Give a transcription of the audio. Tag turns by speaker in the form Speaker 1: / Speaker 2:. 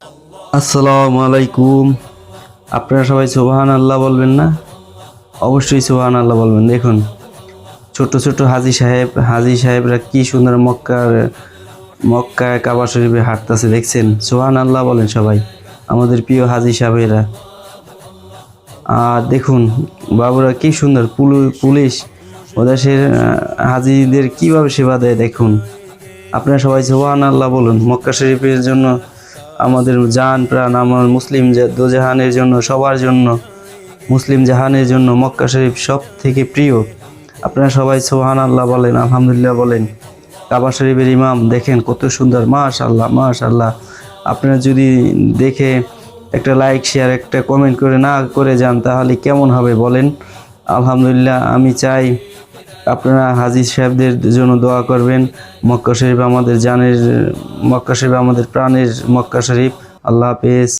Speaker 1: আসসালামু আলাইকুম। আপনারা সবাই সুবহান আল্লাহ বলবেন না? অবশ্যই সুবহান আল্লাহ বলবেন। দেখুন ছোট ছোট হাজি সাহেবরা কি সুন্দর মক্কায় কাবা শরীফে হাঁটতেছে, দেখছেন? সুবহান আল্লাহ বলেন সবাই, আমাদের প্রিয় হাজি সাহেবেরা। আর দেখুন বাবুরা কি সুন্দর পুলিশ ও দেশের হাজিদের কিভাবে সেবা দেয় দেখুন। আপনারা সবাই সুবহান আল্লাহ বলুন। মক্কা শরীফের জন্য আমাদের জান প্রাণ, আমার মুসলিম দোজাহানের জন্য, সবার জন্য, মুসলিম জাহানের জন্য মক্কা শরীফ সব থেকে প্রিয়। আপনারা সবাই সুবহান আল্লাহ বলেন, আলহামদুলিল্লাহ বলেন। কাবা শরীফের ইমাম দেখেন কত সুন্দর, মাশাআল্লাহ মাশাআল্লাহ। আপনারা যদি দেখে একটা লাইক শেয়ার একটা কমেন্ট করে যান তাহলে কেমন হবে বলেন? আলহামদুলিল্লাহ। আমি চাই আপনারা হাজি সাহেবদের জন্য দোয়া করবেন। মক্কা শরীফ আমাদের জানের মক্কা শরীফ, আমাদের প্রাণের মক্কা শরীফ। আল্লাহ হাফেজ।